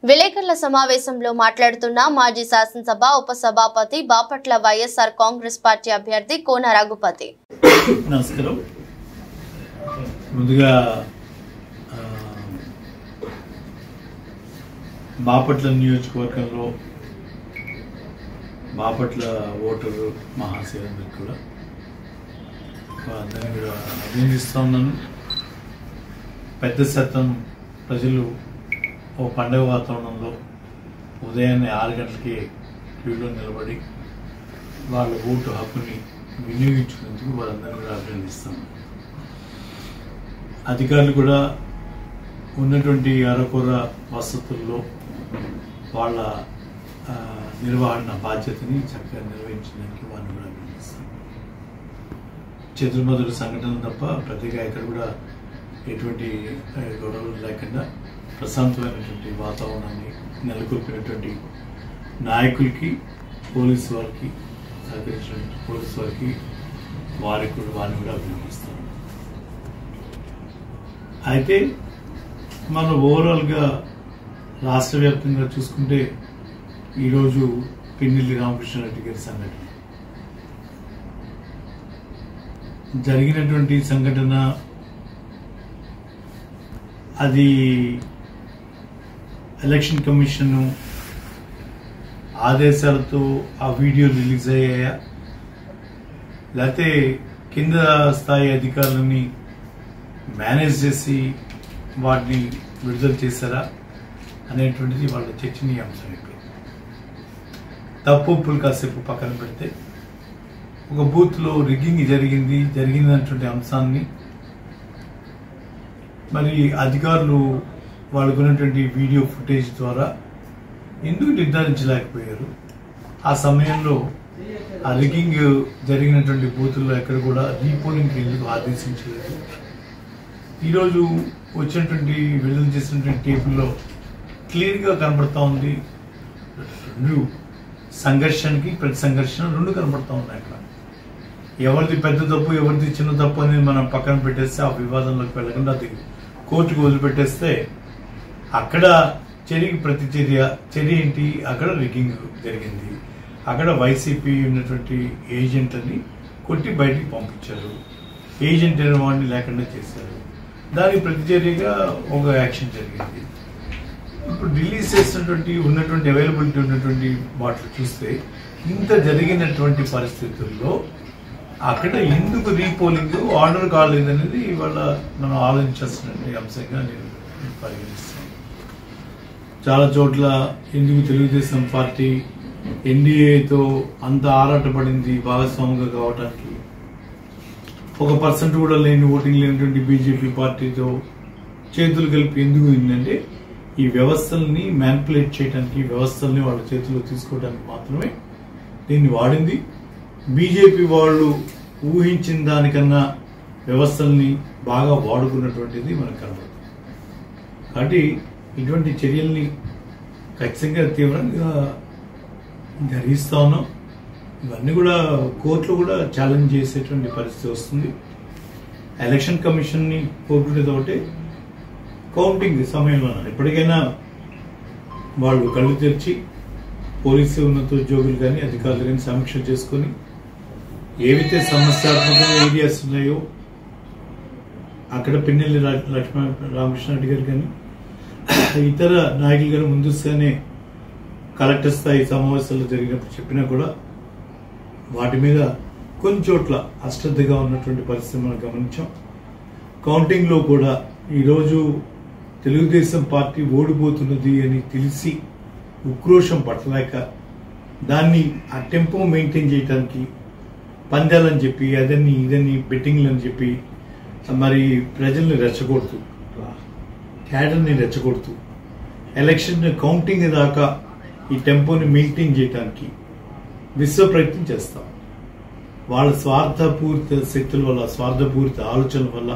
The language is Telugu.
విలేకరుల సమావేశంలో మాట్లాడుతున్న మాజీ శాసనసభ ఉపసభాపతి బాపట్ల వైఎస్ఆర్ కాంగ్రెస్ పార్టీ అభ్యర్థి కోన రఘుపతి. నమస్కారం. ముందుగా బాపట్ల నియోజకవర్గంలో బాపట్ల ఓటరు మహాశయులందరికీ కూడా అందరినీ కూడా అభినందిస్తూ ఉన్నాను. పెద్ద శాతం ప్రజలు ఓ పండుగ వాతావరణంలో ఉదయాన్నే 6 గంటలకి క్యూలో నిలబడి వాళ్ళ ఓటు హక్కుని వినియోగించుకునేందుకు వాళ్ళందరినీ కూడా అభినందిస్తాను. అధికారులు కూడా ఉన్నటువంటి అరకొర వసతుల్లో వాళ్ళ నిర్వహణ బాధ్యతని చక్కగా నిర్వహించడానికి వారిని కూడా అభినందిస్తాను. చెదురుమదురు సంఘటనలు తప్ప ప్రతిగా ఇక్కడ కూడా ఎటువంటి గొడవలు లేకుండా ప్రశాంతమైనటువంటి వాతావరణాన్ని నెలకొల్పినటువంటి నాయకులకి, పోలీసు వారికి సహకరించినటువంటి పోలీసు వారికి వారిని కూడా అభినందిస్తాను. అయితే మనం ఓవరాల్గా రాష్ట్ర వ్యాప్తంగా చూసుకుంటే ఈరోజు పిన్నెల్లి రామకృష్ణారెడ్డి గారి సంఘటన జరిగినటువంటి సంఘటన అది ఎలక్షన్ కమిషన్ ఆదేశాలతో ఆ వీడియో రిలీజ్ అయ్యాయా, లేకపోతే కింద స్థాయి అధికారులని మేనేజ్ చేసి వాటిని విడుదల చేశారా అనేటువంటిది వాళ్ళ చర్చనీయాంశం అయిపోయింది. తప్పులు కాసేపు పక్కన పెడితే ఒక బూత్లో రిగ్గింగ్ జరిగినటువంటి అంశాన్ని మరి అధికారులు వాళ్ళకున్నటువంటి వీడియో ఫుటేజ్ ద్వారా ఎందుకు నిర్ధారించలేకపోయారు? ఆ సమయంలో ఆ రిగ్గింగ్ జరిగినటువంటి బూతుల్లో ఎక్కడ కూడా రీపోలింగ్కి ఎందుకు ఆదేశించలేదు? ఈరోజు వచ్చినటువంటి విడుదల చేసినటువంటి టేబుల్లో క్లియర్గా కనబడతా ఉంది. రెండు సంఘర్షణకి ప్రతి సంఘర్షణ రెండు కనబడతా ఉన్నాయి. అక్కడ ఎవరిది పెద్ద తప్పు ఎవరిది చిన్న తప్పు అనేది మనం పక్కన పెట్టేస్తే ఆ వివాదంలోకి వెళ్ళకుండా అది కోర్టుకు వదిలిపెట్టేస్తే అక్కడ చర్యకి ప్రతి చర్య ఏంటి? అక్కడ రిగ్గింగ్ జరిగింది. అక్కడ వైసీపీ ఉన్నటువంటి ఏజెంట్ని కొట్టి బయటికి పంపించారు. ఏజెంట్ అయిన వాడిని లేకుండా చేశారు. దానికి ప్రతిచర్యగా ఒక యాక్షన్ జరిగింది. ఇప్పుడు రిలీజ్ చేసినటువంటి ఉన్నటువంటి అవైలబిలిటీ ఉన్నటువంటి వాటిని చూస్తే ఇంత జరిగినటువంటి పరిస్థితుల్లో అక్కడ ఎందుకు రీపోలింగ్ ఆర్డర్ కాలేదనేది ఇవాళ మనం ఆలోచించాల్సినటువంటి అంశంగా నేను పరిగణిస్తాను. చాలా చోట్ల ఎందుకు తెలుగుదేశం పార్టీ ఎన్డీఏతో అంత ఆరాటపడింది భాగస్వామిగా కావడానికి, 1% కూడా లేని ఓటింగ్ లేనటువంటి బీజేపీ పార్టీతో చేతులు కలిపి ఎందుకు ఏంటంటే ఈ వ్యవస్థల్ని మ్యానిపులేట్ చేయడానికి, వ్యవస్థల్ని వాళ్ళ చేతుల్లో తీసుకోవడానికి మాత్రమే దీన్ని వాడింది. బీజేపీ వాళ్ళు ఊహించిన దానికన్నా వ్యవస్థల్ని బాగా వాడుకున్నటువంటిది మనకు కనబడుతుంది. కాబట్టి ఇటువంటి చర్యల్ని ఖచ్చితంగా తీవ్రంగా జరిగిస్తా ఉన్నాం. ఇవన్నీ కూడా కోర్టులో కూడా ఛాలెంజ్ చేసేటువంటి పరిస్థితి వస్తుంది. ఎలక్షన్ కమిషన్ని కోరుకునేది ఒకటే, కౌంటింగ్ సమయంలో ఎప్పటికైనా వాళ్ళు కళ్ళు తెరిచి పోలీసు ఉన్నతోద్యోగులు కానీ అధికారులు కానీ సమీక్ష చేసుకుని ఏవైతే సమస్యాత్మక ఏరియాస్ ఉన్నాయో అక్కడ పిన్నెల్లి రామకృష్ణారెడ్డి గారు కానీ ఇతర నాయకులు గారు ముందుగానే కలెక్టర్ స్థాయి సమావేశాలు జరిగినప్పుడు చెప్పినా కూడా వాటి మీద కొన్ని చోట్ల అశ్రద్ధగా ఉన్నటువంటి పరిస్థితి మనం గమనించాం. కౌంటింగ్లో కూడా ఈరోజు తెలుగుదేశం పార్టీ ఓడిపోతున్నది అని తెలిసి ఉక్రోషం పట్టలేక దాన్ని ఆ టెంపో మెయింటైన్ చేయడానికి పందాలని చెప్పి అదని ఇదని బెట్టింగ్లని చెప్పి మరి ప్రజల్ని రెచ్చగొడుతూ, క్యాడర్ని రెచ్చగొడుతూ ఎలక్షన్ కౌంటింగ్ దాకా ఈ టెంపోని మెయింటైన్ చేయడానికి విశ్వ ప్రయత్నం చేస్తాం. వాళ్ళ స్వార్థపూరిత శక్తుల వల్ల, స్వార్థపూరిత ఆలోచనల వల్ల